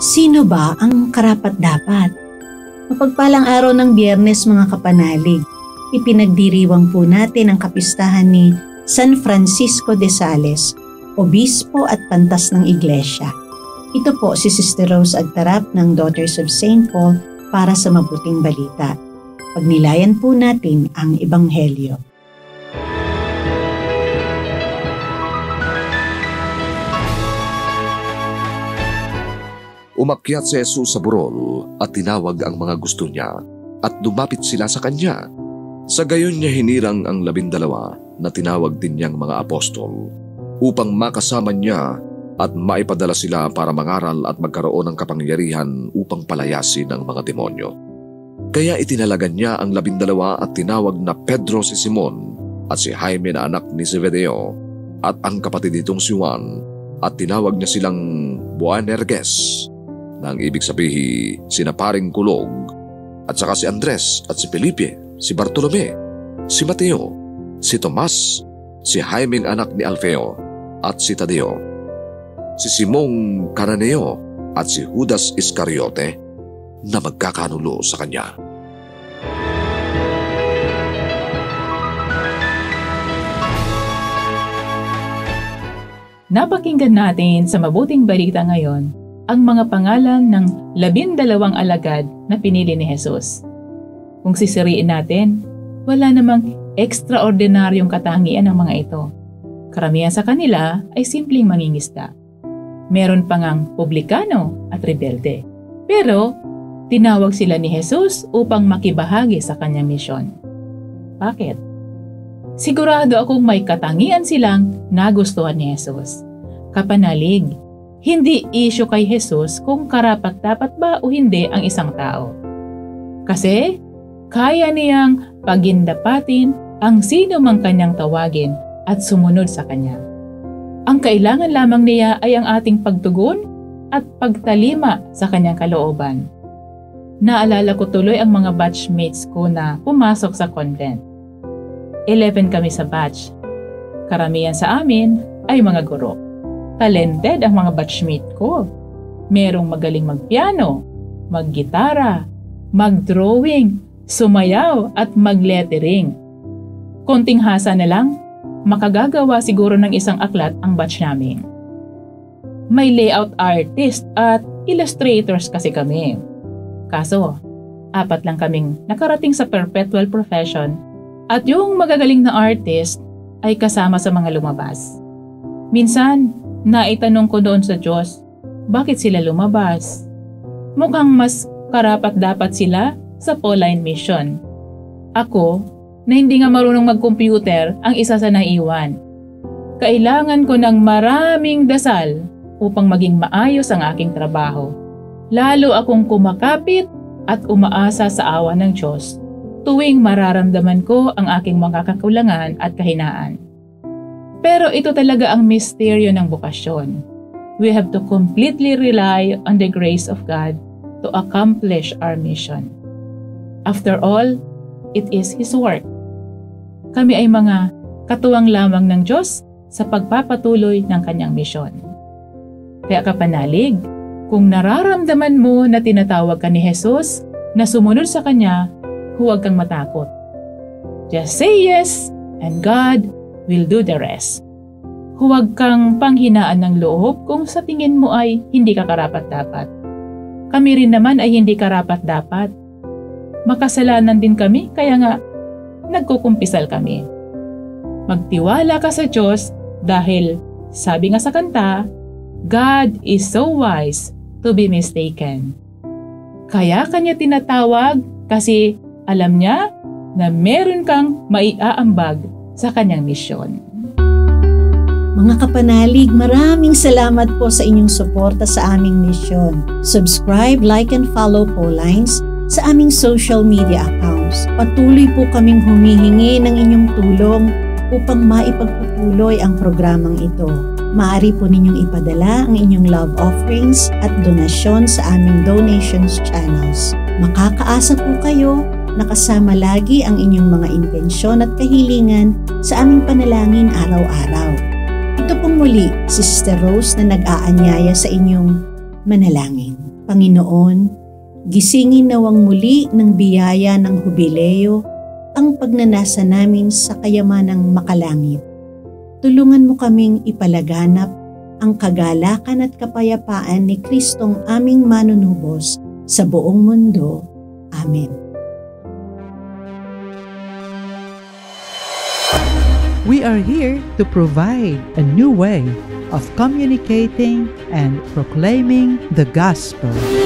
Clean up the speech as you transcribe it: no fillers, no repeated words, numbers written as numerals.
Sino ba ang karapat-dapat? Mapagpalang araw ng Biyernes mga kapanalig, ipinagdiriwang po natin ang kapistahan ni San Francisco de Sales, Obispo at Pantas ng Iglesia. Ito po si Sister Rose Agtarap ng Daughters of St. Paul para sa mabuting balita. Pagnilayan po natin ang Ebanghelyo. Umakyat si Jesus sa burol at tinawag ang mga gusto niya at lumapit sila sa kanya. Sa gayon niya hinirang ang 12 na tinawag din niyang mga apostol upang makasama niya at maipadala sila para mangaral at magkaroon ng kapangyarihan upang palayasin ang mga demonyo. Kaya itinalagan niya ang 12 at tinawag na Pedro si Simon at si Jaime na anak ni Zebedeo at ang kapatid nitong si Juan at tinawag niya silang Boanerges na ang ibig sabihin sinaparing kulog at saka si Andres at si Felipe, si Bartolome, si Mateo, si Tomas, si Jaime anak ni Alfeo at si Tadeo, si Simong Cananeo at si Judas Iscariote na magkakanulo sa kanya. Napakinggan natin sa mabuting balita ngayon ang mga pangalan ng 12 alagad na pinili ni Jesus. Kung sisiriin natin, wala namang ekstraordinaryong katangian ng mga ito. Karamihan sa kanila ay simpleng mangingisda. Meron pa ngang publikano at rebelde. Pero, tinawag sila ni Jesus upang makibahagi sa kanyang misyon. Bakit? Sigurado akong may katangian silang nagustuhan ni Jesus. Kapanalig, hindi issue kay Jesus kung karapat-dapat ba o hindi ang isang tao. Kasi, kaya niyang pagindapatin ang sino mang kanyang tawagin at sumunod sa kanya. Ang kailangan lamang niya ay ang ating pagtugon at pagtalima sa kanyang kalooban. Naalala ko tuloy ang mga batchmates ko na pumasok sa convent. 11 kami sa batch. Karamihan sa amin ay mga guro. Talented ang mga batchmate ko. Merong magaling magpiano, maggitara, magdrawing, sumayaw at maglettering. Konting hasa na lang, makagagawa siguro ng isang aklat ang batch namin. May layout artist at illustrators kasi kami. Kaso, 4 lang kaming nakarating sa perpetual profession at yung magagaling na artist ay kasama sa mga lumabas. Minsan, naitanong ko doon sa Diyos, bakit sila lumabas? Mukhang mas karapat-dapat sila sa Pauline mission. Ako, na hindi nga marunong mag-computer ang isa sa naiwan. Kailangan ko ng maraming dasal upang maging maayos ang aking trabaho. Lalo akong kumakapit at umaasa sa awa ng Diyos tuwing mararamdaman ko ang aking mga kakulangan at kahinaan. Pero ito talaga ang misteryo ng bokasyon. We have to completely rely on the grace of God to accomplish our mission. After all, it is His work. Kami ay mga katuwang lamang ng Diyos sa pagpapatuloy ng kanyang misyon. Kaya kapanalig, kung nararamdaman mo na tinatawag ka ni Jesus na sumunod sa kanya, huwag kang matakot. Just say yes, and God will do the rest. Huwag kang panghinaan ng loob kung sa tingin mo ay hindi ka karapat-dapat. Kami rin naman ay hindi karapat-dapat. Makasalanan din kami, kaya nga nagkukumpisal kami. Magtiwala ka sa Diyos dahil sabi nga sa kanta, God is so wise to be mistaken. Kaya kanya tinatawag kasi alam niya na meron kang maiaambag sa kanyang misyon. Mga kapanalig, maraming salamat po sa inyong suporta sa aming misyon. Subscribe, like, and follow Paulines sa aming social media accounts. Patuloy po kaming humihingi ng inyong tulong upang maipagpatuloy ang programang ito. Maaari po ninyong ipadala ang inyong love offerings at donasyon sa aming donations channels. Makakaasa po kayo na kasama lagi ang inyong mga intensyon at kahilingan sa aming panalangin araw-araw. Ito pong muli si Sister Rose na nag-aanyaya sa inyong manalangin. Panginoon, gisingin nawang muli ng biyaya ng Hubileo ang pagnanasa namin sa kayamanang makalangit. Tulungan mo kaming ipalaganap ang kagalakan at kapayapaan ni Kristong aming manunubos sa buong mundo. Amen. We are here to provide a new way of communicating and proclaiming the gospel.